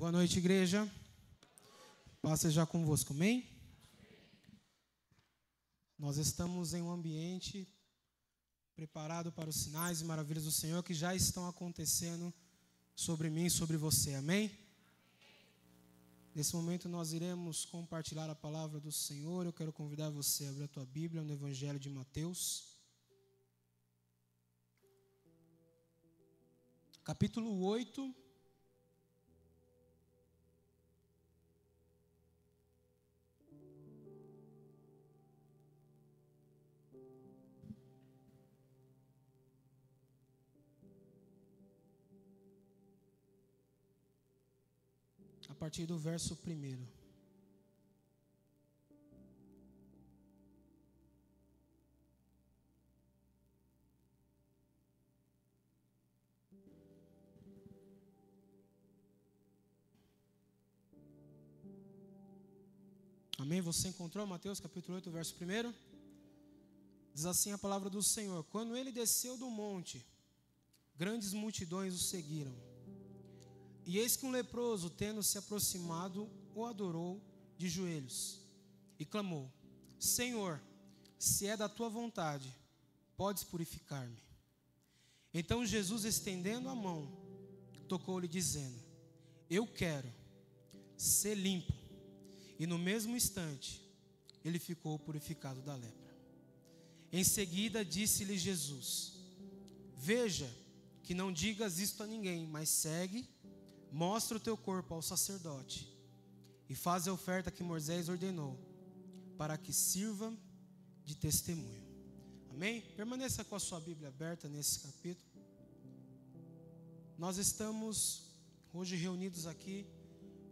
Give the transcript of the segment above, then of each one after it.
Boa noite, igreja. Paz seja convosco, amém? Nós estamos em um ambiente preparado para os sinais e maravilhas do Senhor que já estão acontecendo sobre mim e sobre você, amém? Nesse momento nós iremos compartilhar a palavra do Senhor. Eu quero convidar você a abrir a tua Bíblia no Evangelho de Mateus, capítulo 8. A partir do verso 1. Amém? Você encontrou Mateus capítulo 8, verso 1? Diz assim a palavra do Senhor: Quando ele desceu do monte, grandes multidões o seguiram. E eis que um leproso, tendo se aproximado, o adorou de joelhos e clamou: Senhor, se é da tua vontade, podes purificar-me. Então Jesus, estendendo a mão, tocou-lhe, dizendo: Eu quero ser limpo. E no mesmo instante, ele ficou purificado da lepra. Em seguida disse-lhe Jesus: Veja que não digas isto a ninguém, mas segue, mostra o teu corpo ao sacerdote e faz a oferta que Moisés ordenou, para que sirva de testemunho. Amém? Permaneça com a sua Bíblia aberta nesse capítulo. Nós estamos hoje reunidos aqui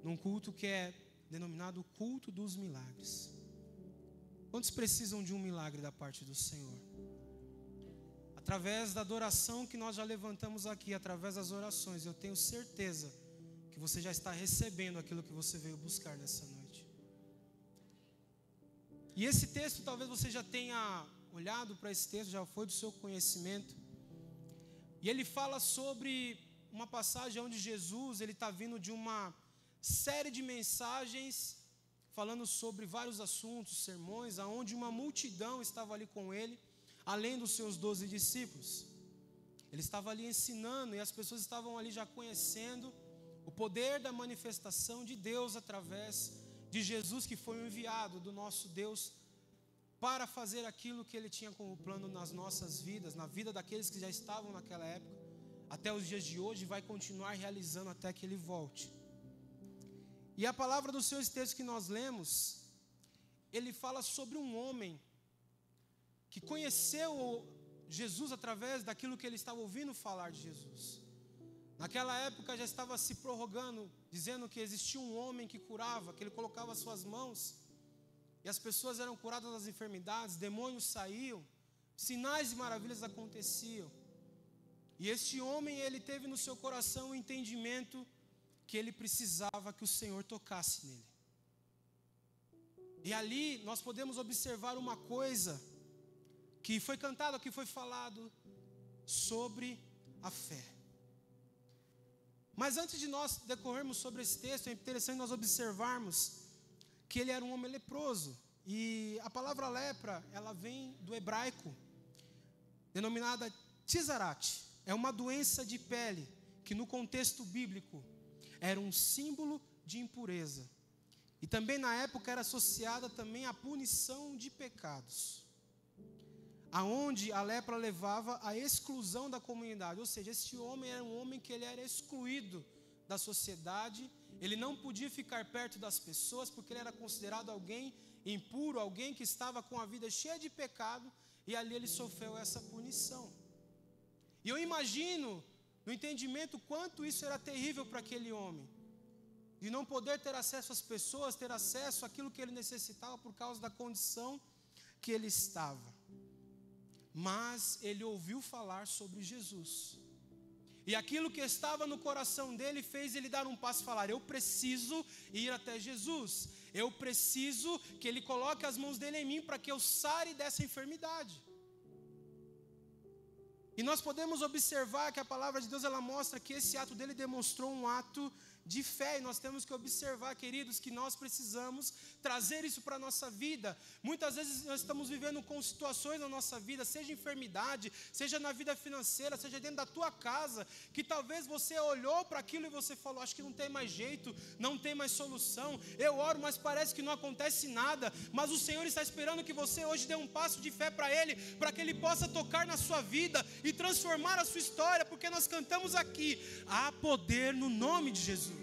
num culto que é denominado culto dos milagres. Quantos precisam de um milagre da parte do Senhor? Através da adoração que nós já levantamos aqui, através das orações, eu tenho certeza que você já está recebendo aquilo que você veio buscar nessa noite. E esse texto, talvez você já tenha olhado para esse texto, já foi do seu conhecimento. E ele fala sobre uma passagem onde Jesus, ele está vindo de uma série de mensagens, falando sobre vários assuntos, sermões, aonde uma multidão estava ali com ele, além dos seus 12 discípulos. Ele estava ali ensinando e as pessoas estavam ali já conhecendo o poder da manifestação de Deus através de Jesus, que foi o enviado do nosso Deus para fazer aquilo que Ele tinha como plano nas nossas vidas, na vida daqueles que já estavam naquela época, até os dias de hoje, e vai continuar realizando até que Ele volte. E a palavra do Senhor, esse texto que nós lemos, ele fala sobre um homem que conheceu Jesus através daquilo que ele estava ouvindo falar de Jesus. Naquela época já estava se prorrogando, dizendo que existia um homem que curava, que ele colocava as suas mãos e as pessoas eram curadas das enfermidades, demônios saíam, sinais e maravilhas aconteciam. E este homem, ele teve no seu coração o entendimento que ele precisava que o Senhor tocasse nele. E ali nós podemos observar uma coisa que foi cantado, que foi falado sobre a fé. Mas antes de nós decorrermos sobre esse texto, é interessante nós observarmos que ele era um homem leproso. E a palavra lepra, ela vem do hebraico, denominada tizarat. É uma doença de pele, que no contexto bíblico era um símbolo de impureza. E também na época era associada também à punição de pecados, aonde a lepra levava à exclusão da comunidade. Ou seja, esse homem era um homem que ele era excluído da sociedade. Ele não podia ficar perto das pessoas, porque ele era considerado alguém impuro, alguém que estava com a vida cheia de pecado, e ali ele sofreu essa punição. E eu imagino, no entendimento, quanto isso era terrível para aquele homem, de não poder ter acesso às pessoas, ter acesso àquilo que ele necessitava por causa da condição que ele estava. Mas ele ouviu falar sobre Jesus, e aquilo que estava no coração dele fez ele dar um passo e falar: eu preciso ir até Jesus, eu preciso que ele coloque as mãos dele em mim para que eu sare dessa enfermidade. E nós podemos observar que a palavra de Deus, ela mostra que esse ato dele demonstrou um ato de fé, e nós temos que observar, queridos, que nós precisamos trazer isso para a nossa vida. Muitas vezes nós estamos vivendo com situações na nossa vida, seja enfermidade, seja na vida financeira, seja dentro da tua casa, que talvez você olhou para aquilo e você falou, acho que não tem mais jeito, não tem mais solução, eu oro, mas parece que não acontece nada, mas o Senhor está esperando que você hoje dê um passo de fé para Ele, para que Ele possa tocar na sua vida e transformar a sua história, porque nós cantamos aqui, há poder no nome de Jesus.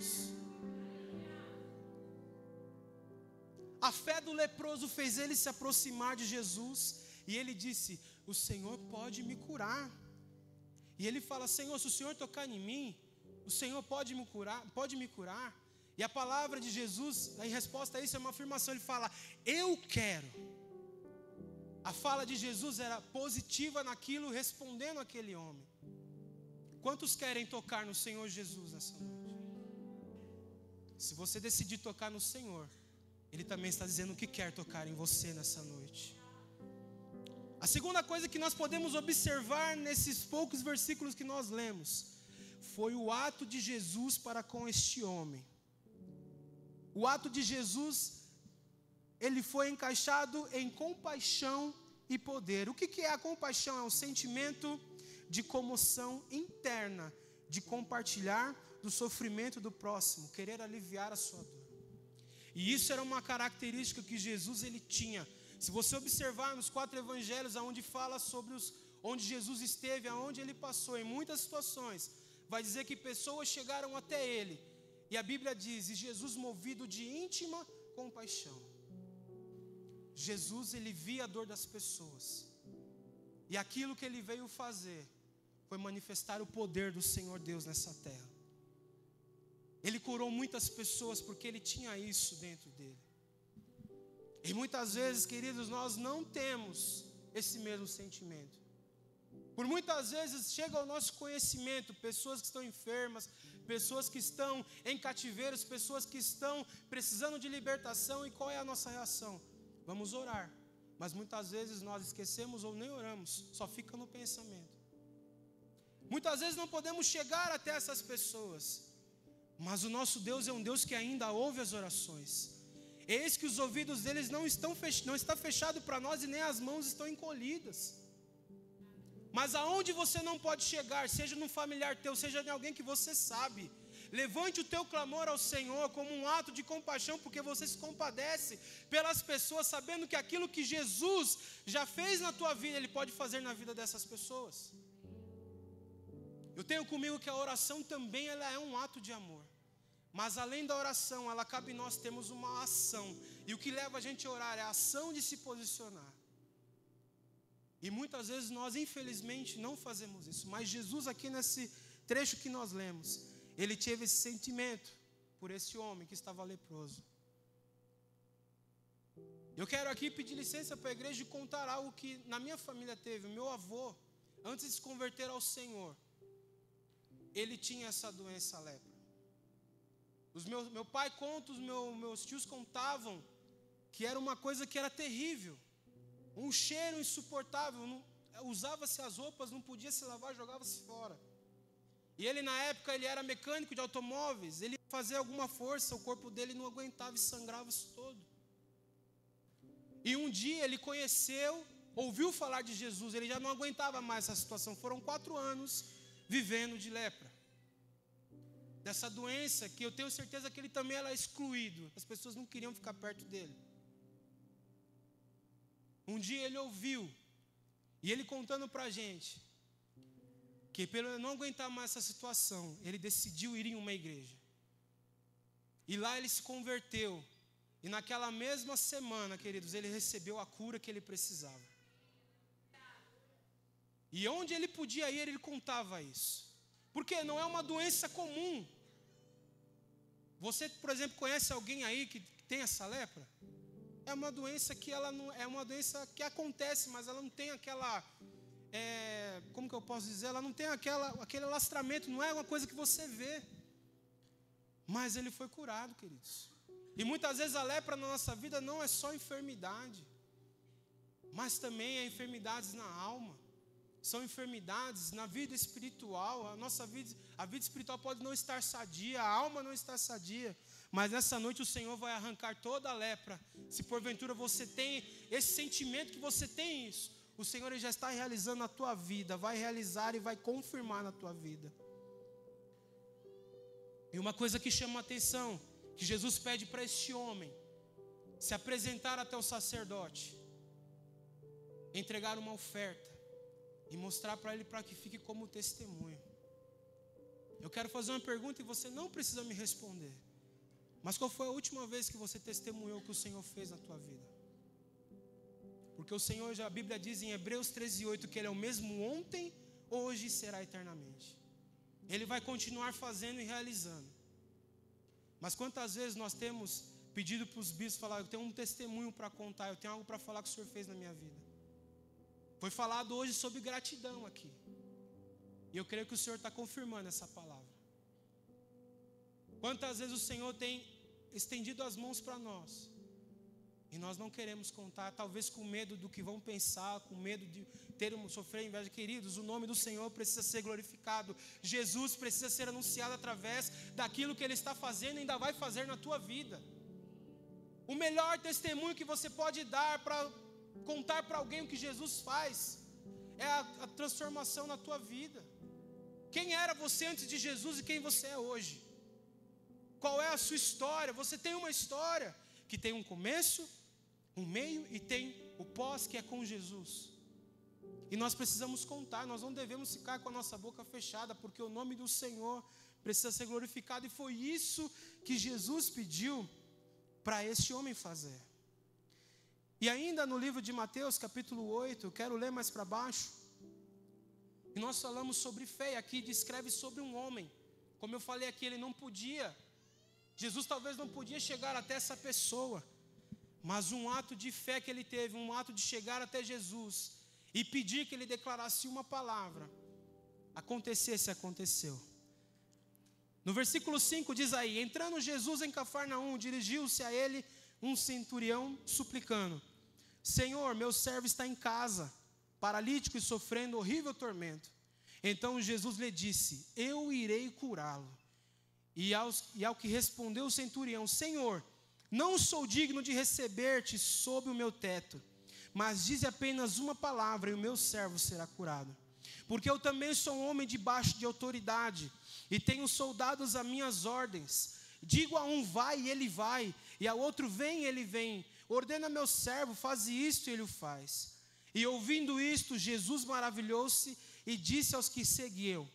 A fé do leproso fez ele se aproximar de Jesus, e ele disse, o Senhor pode me curar. E ele fala, Senhor, se o Senhor tocar em mim, o Senhor pode me curar. E a palavra de Jesus, em resposta a isso, é uma afirmação, ele fala, eu quero. A fala de Jesus era positiva naquilo, respondendo àquele homem. Quantos querem tocar no Senhor Jesus nessa noite? Se você decidir tocar no Senhor, Ele também está dizendo que quer tocar em você nessa noite. A segunda coisa que nós podemos observar nesses poucos versículos que nós lemos, foi o ato de Jesus para com este homem. O ato de Jesus, ele foi encaixado em compaixão e poder. O que é a compaixão? É um sentimento de comoção interna, de compartilhar do sofrimento do próximo, querer aliviar a sua dor. E isso era uma característica que Jesus ele tinha. Se você observar nos 4 evangelhos, onde fala sobre onde Jesus esteve, aonde ele passou, em muitas situações, vai dizer que pessoas chegaram até ele. E a Bíblia diz, e Jesus movido de íntima compaixão. Jesus ele via a dor das pessoas. E aquilo que ele veio fazer foi manifestar o poder do Senhor Deus nessa terra. Ele curou muitas pessoas porque ele tinha isso dentro dele. E muitas vezes, queridos, nós não temos esse mesmo sentimento. Por muitas vezes chega ao nosso conhecimento pessoas que estão enfermas, pessoas que estão em cativeiros, pessoas que estão precisando de libertação. E qual é a nossa reação? Vamos orar. Mas muitas vezes nós esquecemos ou nem oramos, só fica no pensamento. Muitas vezes não podemos chegar até essas pessoas. Mas o nosso Deus é um Deus que ainda ouve as orações. Eis que os ouvidos deles não está fechado para nós e nem as mãos estão encolhidas. Mas aonde você não pode chegar, seja num familiar teu, seja em alguém que você sabe, levante o teu clamor ao Senhor como um ato de compaixão, porque você se compadece pelas pessoas, sabendo que aquilo que Jesus já fez na tua vida, Ele pode fazer na vida dessas pessoas. Eu tenho comigo que a oração também ela é um ato de amor. Mas além da oração, ela cabe em nós termos uma ação. E o que leva a gente a orar é a ação de se posicionar. E muitas vezes nós, infelizmente, não fazemos isso. Mas Jesus aqui nesse trecho que nós lemos, ele teve esse sentimento por esse homem que estava leproso. Eu quero aqui pedir licença para a igreja de contar algo que na minha família teve. O meu avô, antes de se converter ao Senhor, ele tinha essa doença, a lepra. Meu pai conta, meus tios contavam que era uma coisa que era terrível. Um cheiro insuportável. Usava-se as roupas, não podia se lavar, jogava-se fora. E ele na época ele era mecânico de automóveis. Ele ia fazer alguma força, o corpo dele não aguentava e sangrava-se todo. E um dia ele ouviu falar de Jesus. Ele já não aguentava mais essa situação. Foram 4 anos vivendo de lepra. Dessa doença que eu tenho certeza que ele também era excluído. As pessoas não queriam ficar perto dele. Um dia ele ouviu, e ele contando para a gente, que pelo não aguentar mais essa situação, ele decidiu ir em uma igreja. E lá ele se converteu. E naquela mesma semana, queridos, ele recebeu a cura que ele precisava. E onde ele podia ir, ele contava isso. Porque não é uma doença comum. Você, por exemplo, conhece alguém aí que tem essa lepra? É uma doença que ela não é uma doença que acontece, mas ela não tem aquela, como que eu posso dizer? Ela não tem aquele alastramento, não é uma coisa que você vê. Mas ele foi curado, queridos. E muitas vezes a lepra na nossa vida não é só enfermidade, mas também é enfermidades na alma. são enfermidades na vida espiritual. A vida espiritual pode não estar sadia, a alma não está sadia, mas nessa noite o Senhor vai arrancar toda a lepra. Se porventura você tem esse sentimento que você tem isso, o Senhor ele já está realizando na tua vida, vai realizar e vai confirmar na tua vida. E uma coisa que chama a atenção, que Jesus pede para este homem se apresentar até o sacerdote, entregar uma oferta e mostrar para ele para que fique como testemunho. Eu quero fazer uma pergunta e você não precisa me responder. Mas qual foi a última vez que você testemunhou o que o Senhor fez na tua vida? Porque o Senhor, a Bíblia diz em Hebreus 13:8 que Ele é o mesmo ontem, hoje e será eternamente. Ele vai continuar fazendo e realizando. Mas quantas vezes nós temos pedido para os bispos falar, eu tenho um testemunho para contar, eu tenho algo para falar que o Senhor fez na minha vida. Foi falado hoje sobre gratidão aqui. E eu creio que o Senhor está confirmando essa palavra. Quantas vezes o Senhor tem estendido as mãos para nós e nós não queremos contar, talvez com medo do que vão pensar, com medo de sofrer inveja. Queridos, o nome do Senhor precisa ser glorificado. Jesus precisa ser anunciado através daquilo que Ele está fazendo e ainda vai fazer na tua vida. O melhor testemunho que você pode dar para contar para alguém o que Jesus faz é a transformação na tua vida. Quem era você antes de Jesus e quem você é hoje? Qual é a sua história? Você tem uma história que tem um começo, um meio e tem o pós, que é com Jesus. E nós precisamos contar, nós não devemos ficar com a nossa boca fechada, porque o nome do Senhor precisa ser glorificado. E foi isso que Jesus pediu para este homem fazer. E ainda no livro de Mateus, capítulo 8, eu quero ler mais para baixo. E nós falamos sobre fé, e aqui descreve sobre um homem. Como eu falei aqui, ele não podia, Jesus talvez não podia chegar até essa pessoa, mas um ato de fé que ele teve, um ato de chegar até Jesus e pedir que ele declarasse uma palavra, aconteceu. No versículo 5 diz aí, entrando Jesus em Cafarnaum, dirigiu-se a ele um centurião suplicando, Senhor, meu servo está em casa, paralítico e sofrendo horrível tormento. Então Jesus lhe disse, eu irei curá-lo. E ao que respondeu o centurião, Senhor, não sou digno de receber-te sob o meu teto, mas dize apenas uma palavra e o meu servo será curado. Porque eu também sou um homem debaixo de autoridade, e tenho soldados a minhas ordens. Digo a um vai e ele vai, e ao outro vem e ele vem. Ordena meu servo, faz isto e ele o faz. E ouvindo isto, Jesus maravilhou-se e disse aos que seguiam,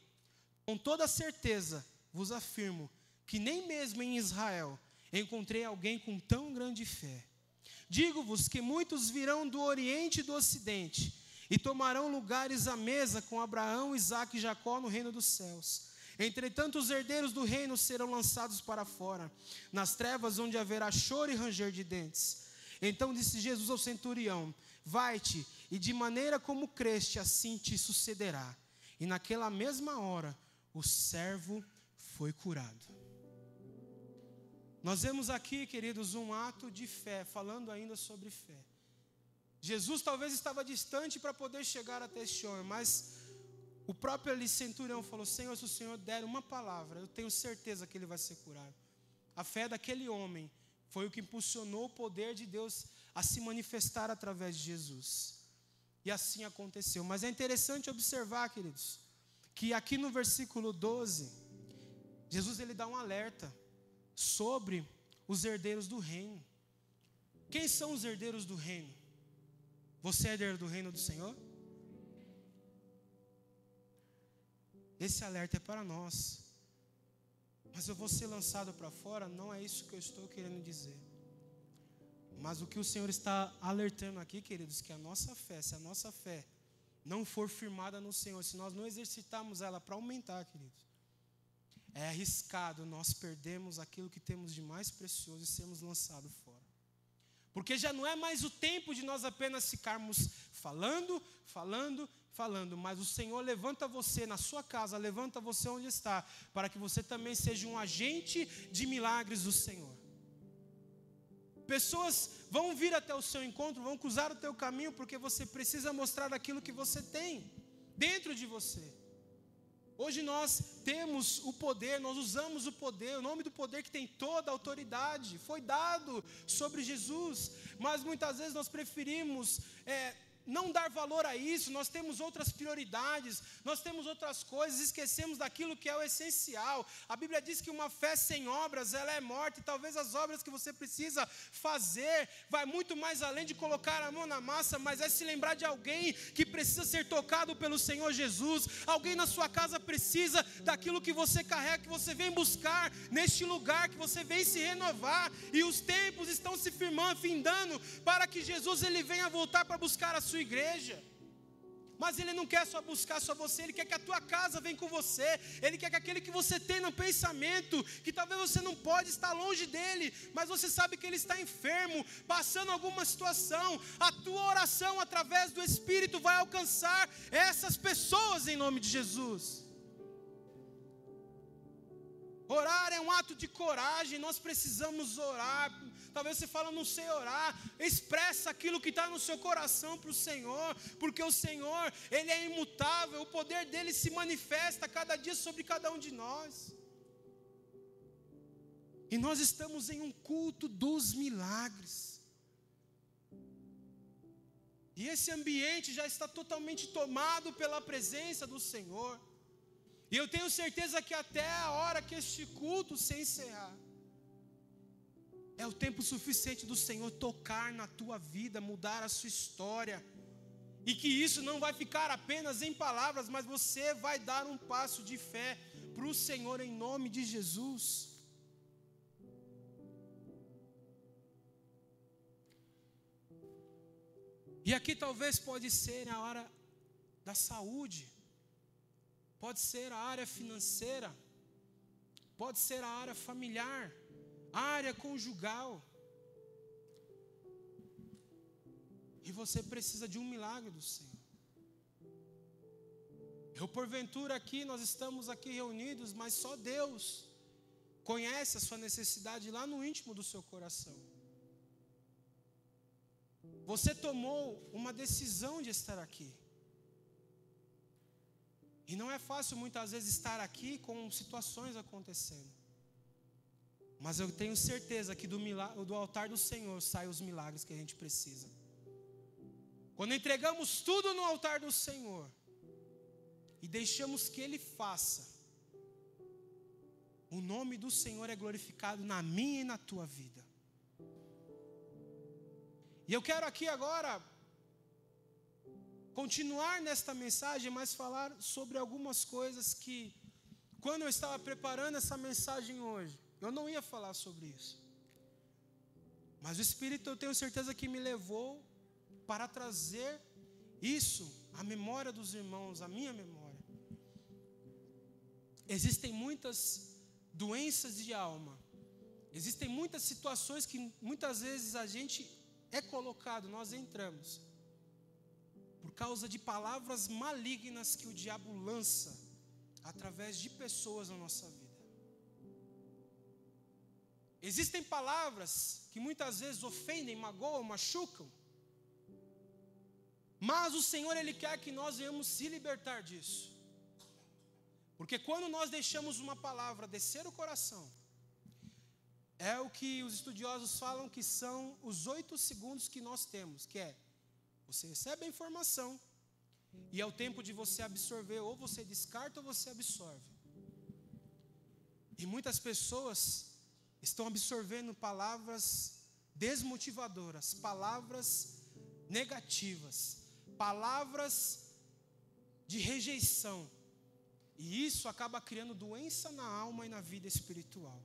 com toda certeza vos afirmo que nem mesmo em Israel encontrei alguém com tão grande fé. Digo-vos que muitos virão do Oriente e do Ocidente e tomarão lugares à mesa com Abraão, Isaque e Jacó no reino dos céus. Entretanto, os herdeiros do reino serão lançados para fora, nas trevas onde haverá choro e ranger de dentes. Então disse Jesus ao centurião, vai-te, e de maneira como creste, assim te sucederá. E naquela mesma hora, o servo foi curado. Nós vemos aqui, queridos, um ato de fé, falando ainda sobre fé. Jesus talvez estava distante para poder chegar até este homem, mas o próprio centurião falou, Senhor, se o Senhor der uma palavra, eu tenho certeza que ele vai ser curado. A fé daquele homem foi o que impulsionou o poder de Deus a se manifestar através de Jesus. E assim aconteceu. Mas é interessante observar, queridos, que aqui no versículo 12, Jesus ele dá um alerta sobre os herdeiros do reino. Quem são os herdeiros do reino? Você é herdeiro do reino do Senhor? Esse alerta é para nós. Mas eu vou ser lançado para fora? Não é isso que eu estou querendo dizer. Mas o que o Senhor está alertando aqui, queridos, que a nossa fé, se a nossa fé não for firmada no Senhor, se nós não exercitarmos ela para aumentar, queridos, é arriscado nós perdermos aquilo que temos de mais precioso e sermos lançados fora. Porque já não é mais o tempo de nós apenas ficarmos falando, mas o Senhor levanta você na sua casa, levanta você onde está, para que você também seja um agente de milagres do Senhor. Pessoas vão vir até o seu encontro, vão cruzar o teu caminho, porque você precisa mostrar aquilo que você tem. dentro de você. Hoje nós temos o poder, nós usamos o poder, o nome do poder que tem toda a autoridade, foi dado sobre Jesus, mas muitas vezes nós preferimos não dar valor a isso, nós temos outras prioridades, nós temos outras coisas, esquecemos daquilo que é o essencial. A Bíblia diz que uma fé sem obras, ela é morta, e talvez as obras que você precisa fazer, vai muito mais além de colocar a mão na massa, mas é se lembrar de alguém que precisa ser tocado pelo Senhor Jesus, alguém na sua casa precisa daquilo que você carrega, que você vem buscar neste lugar, que você vem se renovar, e os tempos estão se findando, para que Jesus ele venha voltar para buscar a sua igreja. Mas ele não quer só buscar só você, ele quer que a tua casa venha com você, ele quer que aquele que você tem no pensamento, que talvez você não pode estar longe dele, mas você sabe que ele está enfermo, passando alguma situação, a tua oração através do Espírito vai alcançar essas pessoas em nome de Jesus. Orar é um ato de coragem, nós precisamos orar. Talvez você fale, não sei orar, expressa aquilo que está no seu coração para o Senhor, porque o Senhor, Ele é imutável, o poder dEle se manifesta cada dia sobre cada um de nós. E nós estamos em um culto dos milagres. E esse ambiente já está totalmente tomado pela presença do Senhor. E eu tenho certeza que até a hora que este culto se encerrar, é o tempo suficiente do Senhor tocar na tua vida, mudar a sua história. E que isso não vai ficar apenas em palavras, mas você vai dar um passo de fé para o Senhor em nome de Jesus. E aqui talvez pode ser a hora da saúde, pode ser a área financeira, pode ser a área familiar, área conjugal. E você precisa de um milagre do Senhor. Eu porventura aqui, nós estamos aqui reunidos, mas só Deus conhece a sua necessidade lá no íntimo do seu coração. Você tomou uma decisão de estar aqui. E não é fácil muitas vezes estar aqui com situações acontecendo. Mas eu tenho certeza que do altar do Senhor saem os milagres que a gente precisa. Quando entregamos tudo no altar do Senhor e deixamos que Ele faça, o nome do Senhor é glorificado na minha e na tua vida. E eu quero aqui agora continuar nesta mensagem, mas falar sobre algumas coisas que, quando eu estava preparando essa mensagem hoje, eu não ia falar sobre isso. Mas o Espírito, eu tenho certeza que me levou para trazer isso, a memória dos irmãos, a minha memória. Existem muitas doenças de alma. Existem muitas situações que muitas vezes a gente é colocado, nós entramos, por causa de palavras malignas que o diabo lança através de pessoas na nossa vida. Existem palavras que muitas vezes ofendem, magoam, machucam. Mas o Senhor, Ele quer que nós venhamos se libertar disso. Porque quando nós deixamos uma palavra descer o coração, é o que os estudiosos falam que são os 8 segundos que nós temos, que é, você recebe a informação, e é o tempo de você absorver, ou você descarta ou você absorve. E muitas pessoas estão absorvendo palavras desmotivadoras, palavras negativas, palavras de rejeição. E isso acaba criando doença na alma e na vida espiritual.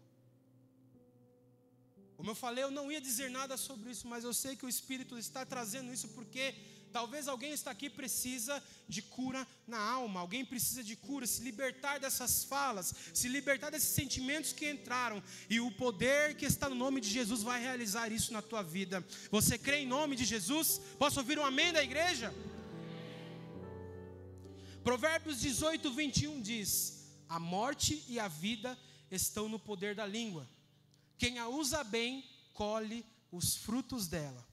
Como eu falei, eu não ia dizer nada sobre isso, mas eu sei que o Espírito está trazendo isso porque talvez alguém está aqui precisa de cura na alma, alguém precisa de cura, se libertar dessas falas, se libertar desses sentimentos que entraram, e o poder que está no nome de Jesus vai realizar isso na tua vida. Você crê em nome de Jesus? Posso ouvir um amém da igreja? Provérbios 18, 21 diz: a morte e a vida estão no poder da língua. Quem a usa bem, colhe os frutos dela.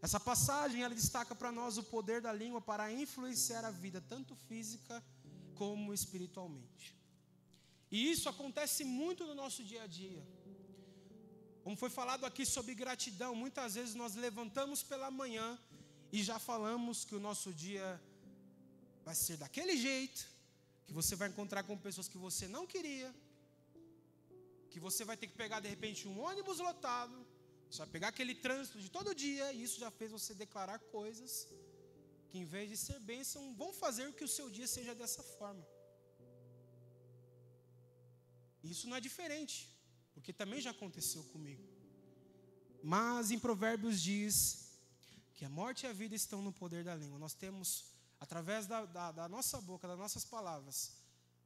Essa passagem, ela destaca para nós o poder da língua para influenciar a vida, tanto física como espiritualmente. E isso acontece muito no nosso dia a dia. Como foi falado aqui sobre gratidão, muitas vezes nós levantamos pela manhã e já falamos que o nosso dia vai ser daquele jeito, que você vai encontrar com pessoas que você não queria, que você vai ter que pegar de repente um ônibus lotado, você vai pegar aquele trânsito de todo dia, e isso já fez você declarar coisas que, em vez de ser bênção, vão fazer que o seu dia seja dessa forma. Isso não é diferente, porque também já aconteceu comigo. Mas em Provérbios diz que a morte e a vida estão no poder da língua. Nós temos, através da nossa boca, das nossas palavras,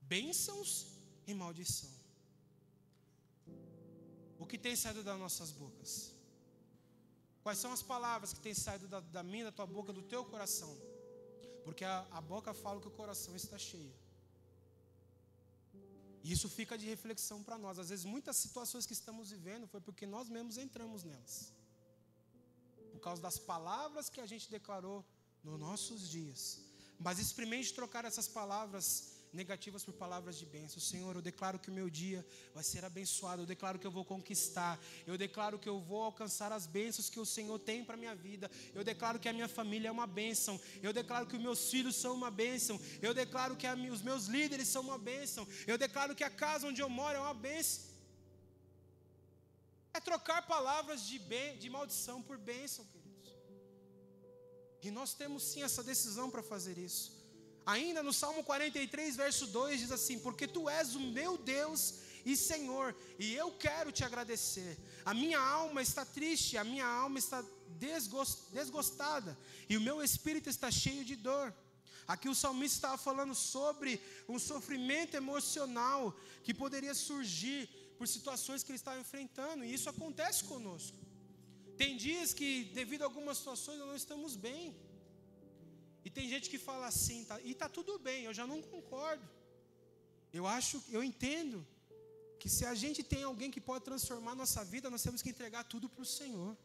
bênçãos e maldição. O que tem saído das nossas bocas? Quais são as palavras que têm saído da minha, da tua boca, do teu coração? Porque a boca fala que o coração está cheio. E isso fica de reflexão para nós. Às vezes muitas situações que estamos vivendo foi porque nós mesmos entramos nelas. Por causa das palavras que a gente declarou nos nossos dias. Mas experimente trocar essas palavras negativas por palavras de bênção. Senhor, eu declaro que o meu dia vai ser abençoado. Eu declaro que eu vou conquistar. Eu declaro que eu vou alcançar as bênçãos que o Senhor tem para a minha vida. Eu declaro que a minha família é uma bênção. Eu declaro que os meus filhos são uma bênção. Eu declaro que os meus líderes são uma bênção. Eu declaro que a casa onde eu moro é uma bênção. É trocar palavras de maldição por bênção, queridos. E nós temos sim essa decisão para fazer isso. Ainda no Salmo 43, verso 2, diz assim: porque tu és o meu Deus e Senhor, e eu quero te agradecer. A minha alma está triste, a minha alma está desgostada, e o meu espírito está cheio de dor. Aqui o salmista estava falando sobre um sofrimento emocional que poderia surgir por situações que ele estava enfrentando, e isso acontece conosco. Tem dias que, devido a algumas situações, nós não estamos bem. E tem gente que fala assim, e está tudo bem, eu já não concordo. Eu entendo que se a gente tem alguém que pode transformar a nossa vida, nós temos que entregar tudo para o Senhor.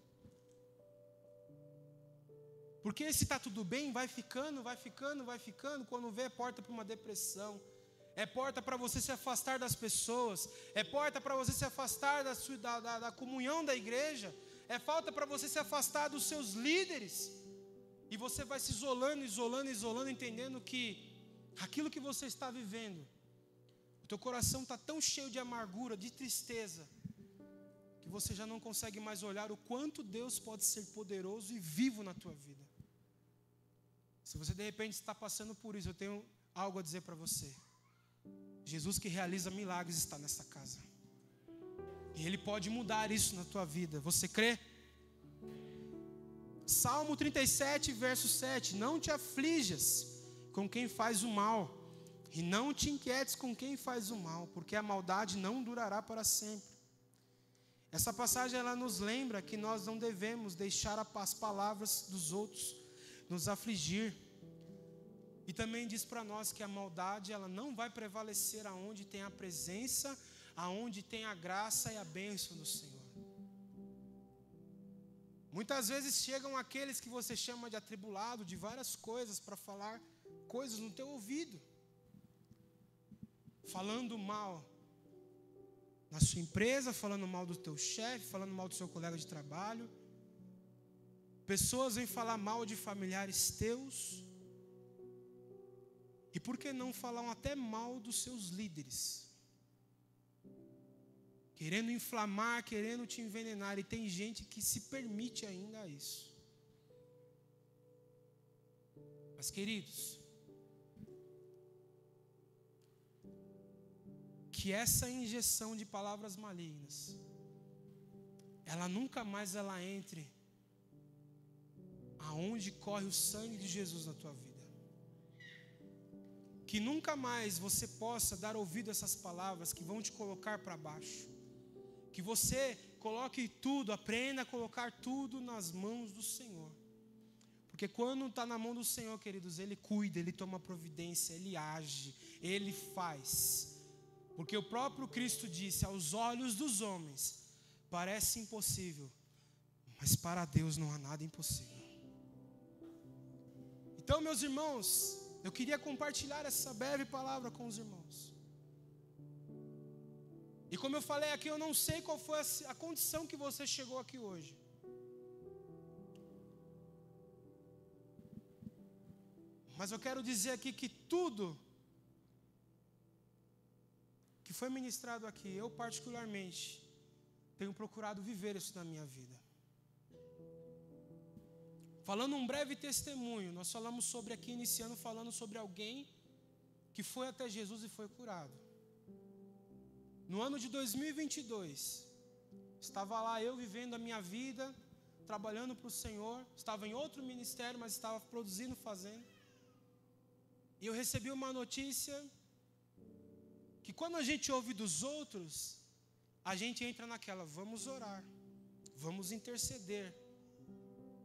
Porque se está tudo bem, vai ficando, quando vê é porta para uma depressão, é porta para você se afastar das pessoas, é porta para você se afastar da comunhão da igreja, é falta para você se afastar dos seus líderes. E você vai se isolando, entendendo que aquilo que você está vivendo, o teu coração está tão cheio de amargura, de tristeza, que você já não consegue mais olhar o quanto Deus pode ser poderoso e vivo na tua vida. Se você de repente está passando por isso, eu tenho algo a dizer para você. Jesus, que realiza milagres, está nessa casa. E Ele pode mudar isso na tua vida. Você crê? Salmo 37, verso 7. Não te aflijas com quem faz o mal, e não te inquietes com quem faz o mal, porque a maldade não durará para sempre. Essa passagem ela nos lembra que nós não devemos deixar as palavras dos outros nos afligir. E também diz para nós que a maldade ela não vai prevalecer aonde tem a presença, aonde tem a graça e a bênção do Senhor. Muitas vezes chegam aqueles que você chama de atribulado, de várias coisas, para falar coisas no teu ouvido, falando mal na sua empresa, falando mal do teu chefe, falando mal do seu colega de trabalho. Pessoas vêm falar mal de familiares teus. E por que não falam até mal dos seus líderes? Querendo inflamar, querendo te envenenar. E tem gente que se permite ainda isso. Mas queridos, que essa injeção de palavras malignas, ela nunca mais entre aonde corre o sangue de Jesus na tua vida. Que nunca mais você possa dar ouvido a essas palavras que vão te colocar para baixo. Que você coloque tudo, aprenda a colocar tudo nas mãos do Senhor. Porque quando está na mão do Senhor, queridos, Ele cuida, Ele toma providência, Ele age, Ele faz. Porque o próprio Cristo disse, aos olhos dos homens, parece impossível, mas para Deus não há nada impossível. Então, meus irmãos, eu queria compartilhar essa breve palavra com os irmãos. E como eu falei aqui, eu não sei qual foi a condição que você chegou aqui hoje. Mas eu quero dizer aqui que tudo que foi ministrado aqui, eu particularmente tenho procurado viver isso na minha vida. Falando um breve testemunho, nós falamos sobre aqui, iniciando falando sobre alguém que foi até Jesus e foi curado. No ano de 2022, estava lá eu vivendo a minha vida, trabalhando para o Senhor, estava em outro ministério, mas estava produzindo, fazendo. E eu recebi uma notícia que quando a gente ouve dos outros, a gente entra naquela, vamos orar, vamos interceder,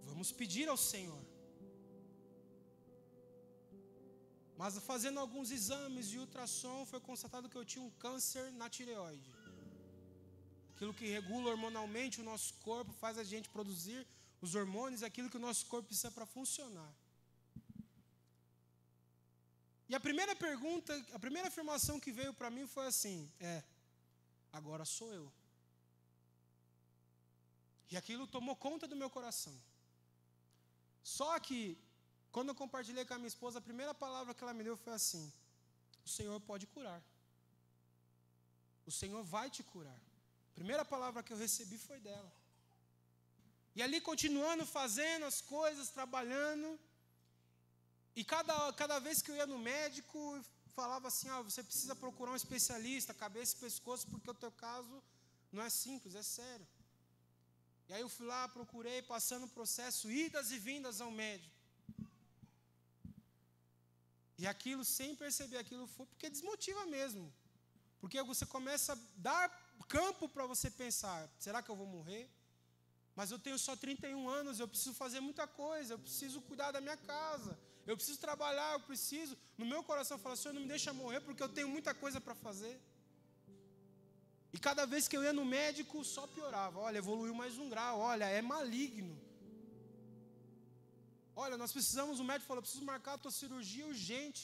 vamos pedir ao Senhor. Mas fazendo alguns exames de ultrassom, foi constatado que eu tinha um câncer na tireoide. Aquilo que regula hormonalmente o nosso corpo, faz a gente produzir os hormônios, aquilo que o nosso corpo precisa para funcionar. E a primeira pergunta, a primeira afirmação que veio para mim foi assim, agora sou eu. E aquilo tomou conta do meu coração. Só que, quando eu compartilhei com a minha esposa, a primeira palavra que ela me deu foi assim, o Senhor pode curar. O Senhor vai te curar. A primeira palavra que eu recebi foi dela. E ali continuando, fazendo as coisas, trabalhando. E cada vez que eu ia no médico, falava assim, você precisa procurar um especialista, cabeça e pescoço, porque o teu caso não é simples, é sério. E aí eu fui lá, procurei, passando o processo, idas e vindas ao médico. E aquilo, sem perceber aquilo, foi porque desmotiva mesmo. Porque você começa a dar campo para você pensar, será que eu vou morrer? Mas eu tenho só 31 anos, eu preciso fazer muita coisa, eu preciso cuidar da minha casa, eu preciso trabalhar, eu preciso. No meu coração eu falo, Senhor, não me deixa morrer, porque eu tenho muita coisa para fazer. E cada vez que eu ia no médico, só piorava. Olha, evoluiu mais um grau, olha, é maligno. Olha, nós precisamos, o médico falou, eu preciso marcar a tua cirurgia urgente.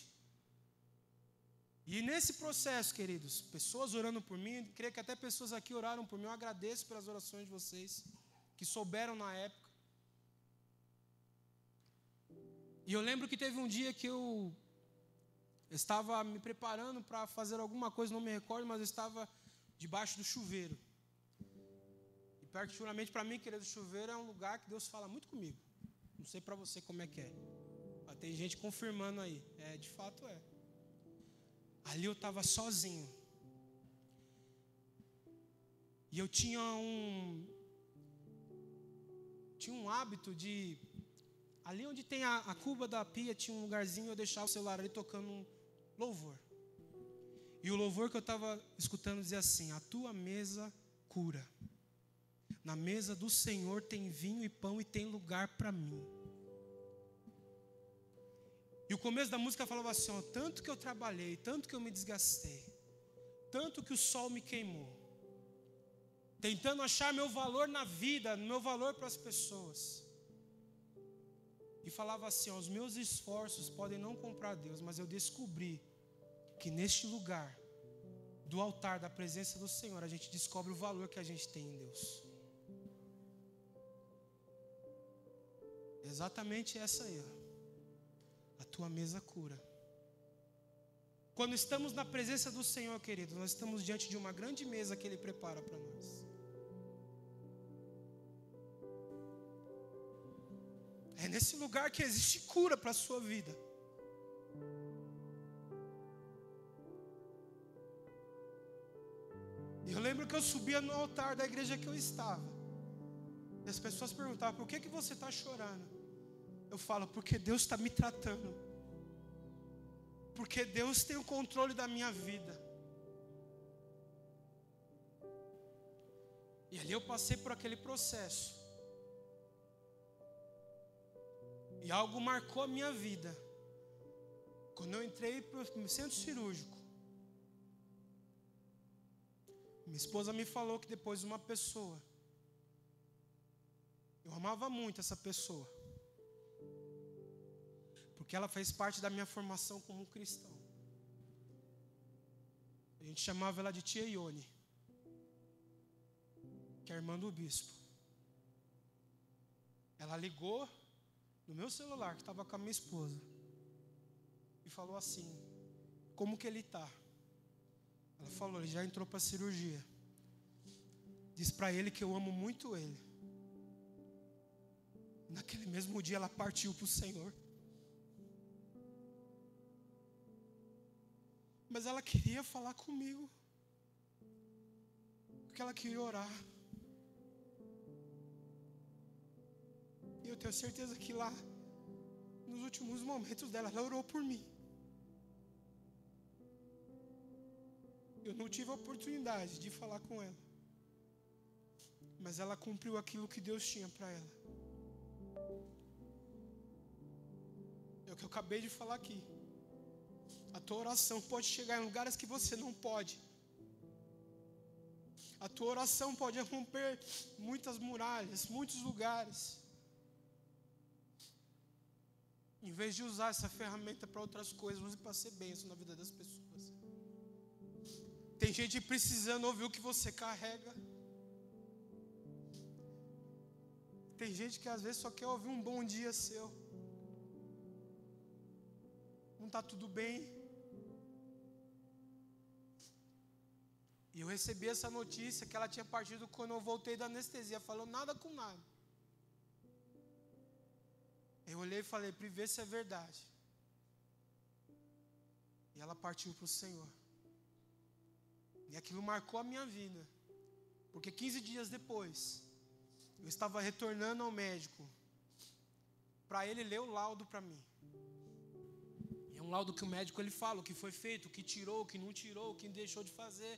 E nesse processo, queridos, pessoas orando por mim, creio que até pessoas aqui oraram por mim, eu agradeço pelas orações de vocês, que souberam na época. E eu lembro que teve um dia que eu estava me preparando para fazer alguma coisa, não me recordo, mas eu estava debaixo do chuveiro. E particularmente para mim, querido, o chuveiro é um lugar que Deus fala muito comigo. Não sei para você como é que é. Mas tem gente confirmando aí. De fato é. Ali eu estava sozinho. E eu tinha um hábito de... Ali onde tem a cuba da pia, tinha um lugarzinho, eu deixava o celular ali tocando um louvor. E o louvor que eu estava escutando dizia assim, a tua mesa cura. Na mesa do Senhor tem vinho e pão e tem lugar para mim. E o começo da música falava assim, tanto que eu trabalhei, tanto que eu me desgastei, tanto que o sol me queimou, tentando achar meu valor na vida, meu valor para as pessoas. E falava assim, os meus esforços podem não comprar Deus, mas eu descobri que neste lugar, do altar, da presença do Senhor, a gente descobre o valor que a gente tem em Deus. Exatamente essa aí, a tua mesa cura. Quando estamos na presença do Senhor, querido, nós estamos diante de uma grande mesa que Ele prepara para nós. É nesse lugar que existe cura para a sua vida. Eu lembro que eu subia no altar da igreja que eu estava. E as pessoas perguntavam, por que você está chorando? Eu falo, porque Deus está me tratando. Porque Deus tem o controle da minha vida. E ali eu passei por aquele processo. E algo marcou a minha vida. Quando eu entrei para o centro cirúrgico, minha esposa me falou que depois de uma pessoa, eu amava muito essa pessoa, porque ela fez parte da minha formação como cristão. A gente chamava ela de tia Ione, que é a irmã do bispo. Ela ligou no meu celular, que estava com a minha esposa, e falou assim: como que ele está? Ela falou: ele já entrou para a cirurgia. Diz para ele que eu amo muito ele. Naquele mesmo dia ela partiu para o Senhor. Mas ela queria falar comigo, porque ela queria orar. E eu tenho certeza que lá, nos últimos momentos dela, ela orou por mim. Eu não tive a oportunidade de falar com ela, mas ela cumpriu aquilo que Deus tinha para ela. É o que eu acabei de falar aqui. A tua oração pode chegar em lugares que você não pode. A tua oração pode romper muitas muralhas, muitos lugares. Em vez de usar essa ferramenta para outras coisas, use para ser bênção na vida das pessoas. Tem gente precisando ouvir o que você carrega. Tem gente que às vezes só quer ouvir um bom dia seu. Não está tudo bem. E eu recebi essa notícia que ela tinha partido quando eu voltei da anestesia, falou nada com nada. Eu olhei e falei: Pri, vê se é verdade. E ela partiu para o Senhor. E aquilo marcou a minha vida. Porque 15 dias depois, eu estava retornando ao médico para ele ler o laudo para mim. E é um laudo que o médico ele fala o que foi feito, o que tirou, o que não tirou, o que deixou de fazer.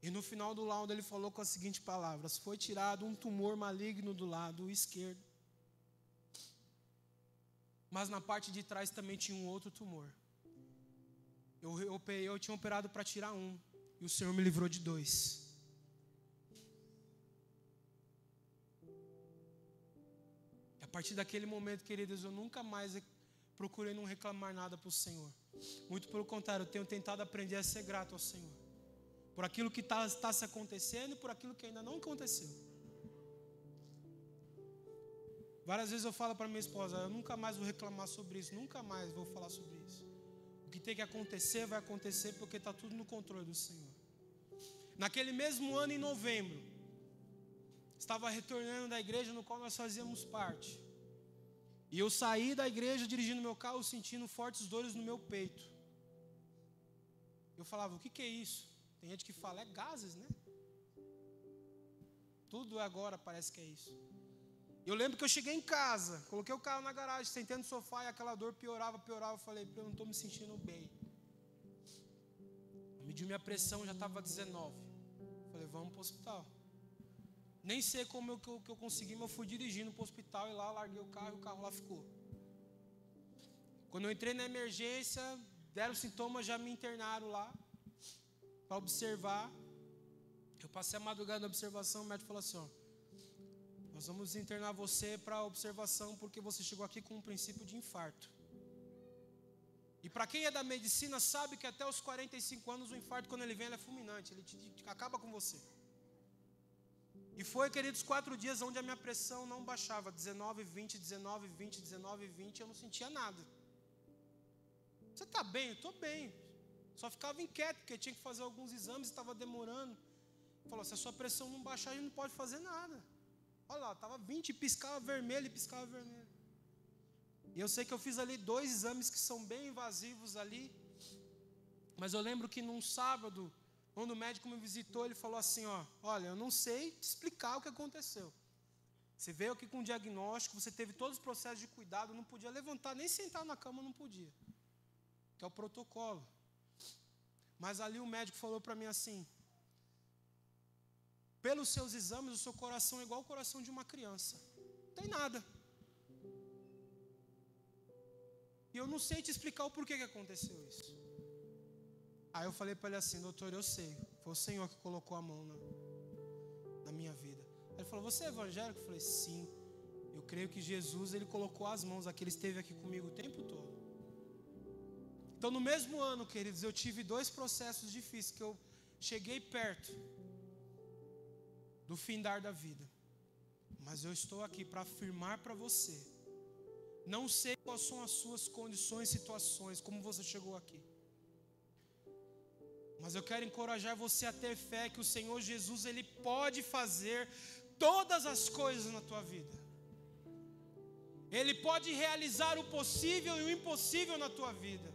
E no final do laudo ele falou com as seguintes palavras: foi tirado um tumor maligno do lado esquerdo. Mas na parte de trás também tinha um outro tumor. Eu tinha operado para tirar um, e o Senhor me livrou de 2. E a partir daquele momento, queridos, eu nunca mais procurei não reclamar nada para o Senhor. Muito pelo contrário, eu tenho tentado aprender a ser grato ao Senhor. Por aquilo que está se acontecendo e por aquilo que ainda não aconteceu. Várias vezes eu falo para minha esposa: eu nunca mais vou reclamar sobre isso, nunca mais vou falar sobre isso. O que tem que acontecer, vai acontecer, porque está tudo no controle do Senhor. Naquele mesmo ano, em novembro, estava retornando da igreja no qual nós fazíamos parte. E eu saí da igreja dirigindo meu carro, sentindo fortes dores no meu peito. Eu falava: o que é isso? Tem gente que fala: é gases, né? Tudo agora parece que é isso. Eu lembro que eu cheguei em casa, coloquei o carro na garagem, sentei no sofá e aquela dor piorava. Eu falei: eu não estou me sentindo bem. Mediu minha pressão, já estava 19. Falei: vamos para o hospital. Nem sei como que eu consegui, mas eu fui dirigindo para o hospital e lá larguei o carro e o carro lá ficou. Quando eu entrei na emergência, deram sintomas, já me internaram lá para observar. Eu passei a madrugada na observação, o médico falou assim: ó, nós vamos internar você para observação porque você chegou aqui com um princípio de infarto. E para quem é da medicina sabe que até os 45 anos o infarto, quando ele vem, ele é fulminante, ele acaba com você. E foi, queridos, 4 dias onde a minha pressão não baixava, 19, 20, 19, 20, 19, 20, eu não sentia nada. Você está bem? Eu estou bem. Só ficava inquieto, porque tinha que fazer alguns exames, estava demorando. Falou: se a sua pressão não baixar, a gente não pode fazer nada. Olha lá, estava 20, piscava vermelho e piscava vermelho. E eu sei que eu fiz ali 2 exames que são bem invasivos ali. Mas eu lembro que num sábado, quando o médico me visitou, ele falou assim: ó, olha, eu não sei te explicar o que aconteceu. Você veio aqui com um diagnóstico, você teve todos os processos de cuidado, não podia levantar, nem sentar na cama não podia. Que é o protocolo. Mas ali o médico falou para mim assim: pelos seus exames, o seu coração é igual ao coração de uma criança. Não tem nada. E eu não sei te explicar o porquê que aconteceu isso. Aí eu falei para ele assim: doutor, eu sei. Foi o Senhor que colocou a mão na minha vida. Ele falou: você é evangélico? Eu falei: sim. Eu creio que Jesus, ele colocou as mãos aqui, ele esteve aqui comigo o tempo todo. Então no mesmo ano, queridos, eu tive 2 processos difíceis, que eu cheguei perto do findar da vida. Mas eu estou aqui para afirmar para você, não sei quais são as suas condições, situações, como você chegou aqui, mas eu quero encorajar você a ter fé que o Senhor Jesus, ele pode fazer todas as coisas na tua vida. Ele pode realizar o possível e o impossível na tua vida.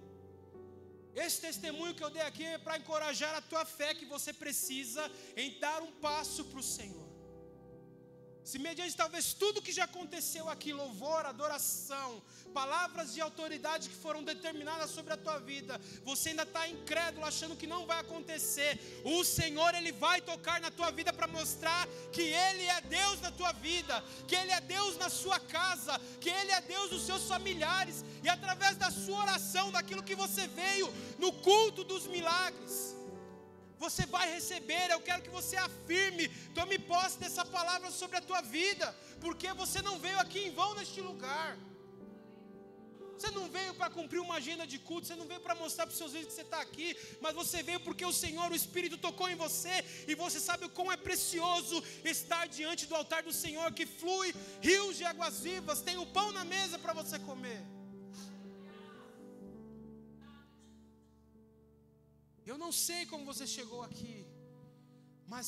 Esse testemunho que eu dei aqui é para encorajar a tua fé, que você precisa em dar um passo para o Senhor. Se mediante talvez tudo que já aconteceu aqui, louvor, adoração, palavras de autoridade que foram determinadas sobre a tua vida, você ainda está incrédulo, achando que não vai acontecer, o Senhor, ele vai tocar na tua vida para mostrar que Ele é Deus na tua vida, que Ele é Deus na sua casa, que Ele é Deus dos seus familiares, e através da sua oração, daquilo que você veio no culto dos milagres, você vai receber. Eu quero que você afirme, tome posse dessa palavra sobre a tua vida, porque você não veio aqui em vão neste lugar. Você não veio para cumprir uma agenda de culto, você não veio para mostrar para os seus filhos que você está aqui, mas você veio porque o Senhor, o Espírito tocou em você, e você sabe o quão é precioso estar diante do altar do Senhor, que flui rios de águas vivas, tem o pão na mesa para você comer. Eu não sei como você chegou aqui, mas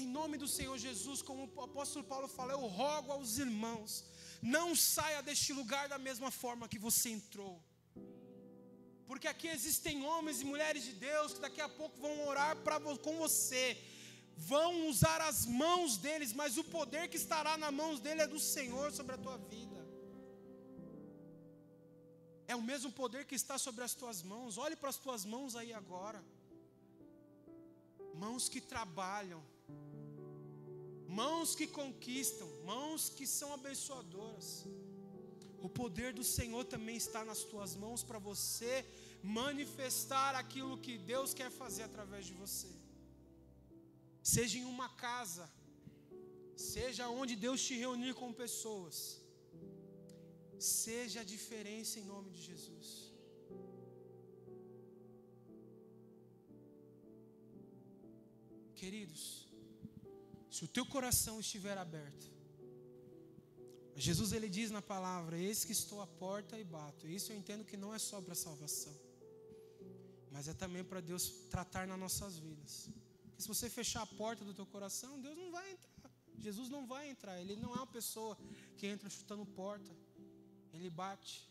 em nome do Senhor Jesus, como o apóstolo Paulo fala, eu rogo aos irmãos, não saia deste lugar da mesma forma que você entrou, porque aqui existem homens e mulheres de Deus que daqui a pouco vão orar com você, vão usar as mãos deles, mas o poder que estará nas mãos dele é do Senhor sobre a tua vida. É o mesmo poder que está sobre as tuas mãos. Olhe para as tuas mãos aí agora. Mãos que trabalham, mãos que conquistam, mãos que são abençoadoras. O poder do Senhor também está nas tuas mãos para você manifestar aquilo que Deus quer fazer através de você. Seja em uma casa, seja onde Deus te reunir com pessoas, seja a diferença em nome de Jesus. Queridos, se o teu coração estiver aberto, Jesus, ele diz na palavra, eis que estou à porta e bato. Isso eu entendo que não é só para salvação, mas é também para Deus tratar nas nossas vidas. Porque se você fechar a porta do teu coração, Deus não vai entrar, Jesus não vai entrar. Ele não é uma pessoa que entra chutando porta, ele bate.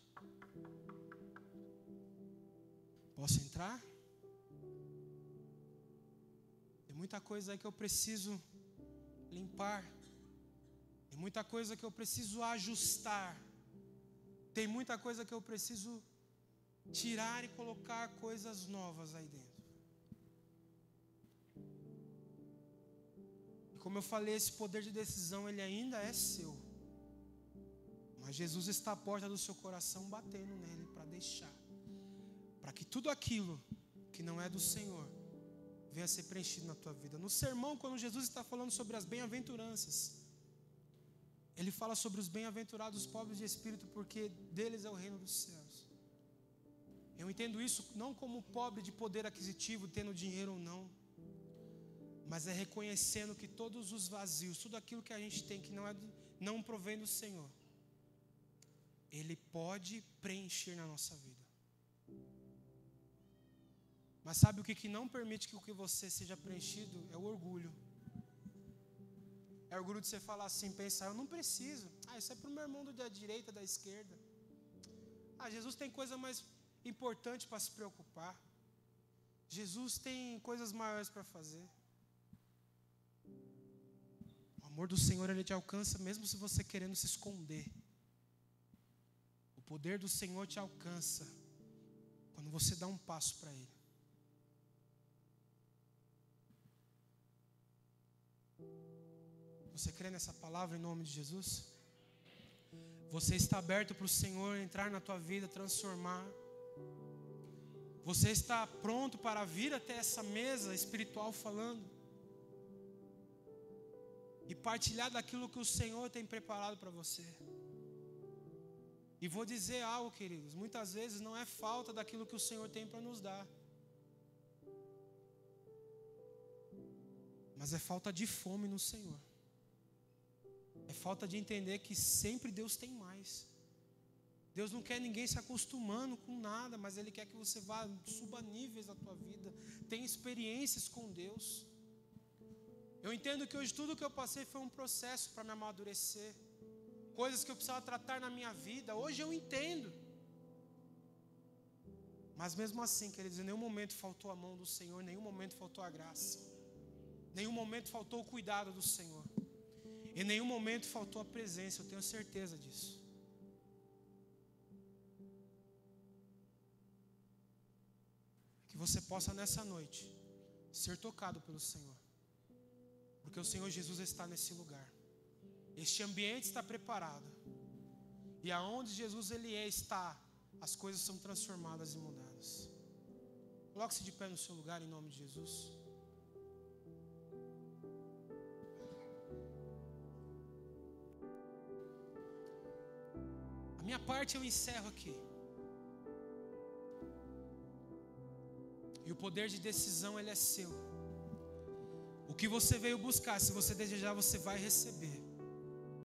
Posso entrar? Tem muita coisa aí que eu preciso limpar, tem muita coisa que eu preciso ajustar, tem muita coisa que eu preciso tirar e colocar coisas novas aí dentro. E como eu falei, esse poder de decisão, ele ainda é seu, mas Jesus está à porta do seu coração, batendo nele para deixar, para que tudo aquilo que não é do Senhor venha a ser preenchido na tua vida. No sermão, quando Jesus está falando sobre as bem-aventuranças, ele fala sobre os bem-aventurados pobres de espírito, porque deles é o reino dos céus. Eu entendo isso não como pobre de poder aquisitivo, tendo dinheiro ou não, mas é reconhecendo que todos os vazios, tudo aquilo que a gente tem que não provém do Senhor, Ele pode preencher na nossa vida. Mas sabe o que não permite que o que você seja preenchido? É o orgulho. É o orgulho de você falar assim, pensar, eu não preciso. Isso é para o meu irmão da direita, da esquerda. Jesus tem coisa mais importante para se preocupar. Jesus tem coisas maiores para fazer. O amor do Senhor, ele te alcança mesmo se você querendo se esconder. O poder do Senhor te alcança quando você dá um passo para Ele. Você crê nessa palavra em nome de Jesus? Você está aberto para o Senhor entrar na tua vida, transformar? Você está pronto para vir até essa mesa espiritual falando? e partilhar daquilo que o Senhor tem preparado para você. E vou dizer algo, queridos, muitas vezes não é falta daquilo que o Senhor tem para nos dar, mas é falta de fome no Senhor. É falta de entender que sempre Deus tem mais. Deus não quer ninguém se acostumando com nada, mas Ele quer que você vá, suba níveis na tua vida, tenha experiências com Deus. Eu entendo que hoje tudo que eu passei foi um processo para me amadurecer. Coisas que eu precisava tratar na minha vida, hoje eu entendo. Mas mesmo assim, queridos, em nenhum momento faltou a mão do Senhor, em nenhum momento faltou a graça. Em nenhum momento faltou o cuidado do Senhor. Em nenhum momento faltou a presença, eu tenho certeza disso. Que você possa nessa noite ser tocado pelo Senhor. Porque o Senhor Jesus está nesse lugar. Este ambiente está preparado. E aonde Jesus está, as coisas são transformadas e mudadas. Coloque-se de pé no seu lugar em nome de Jesus. A minha parte eu encerro aqui. E o poder de decisão, ele é seu. O que você veio buscar, se você desejar, você vai receber.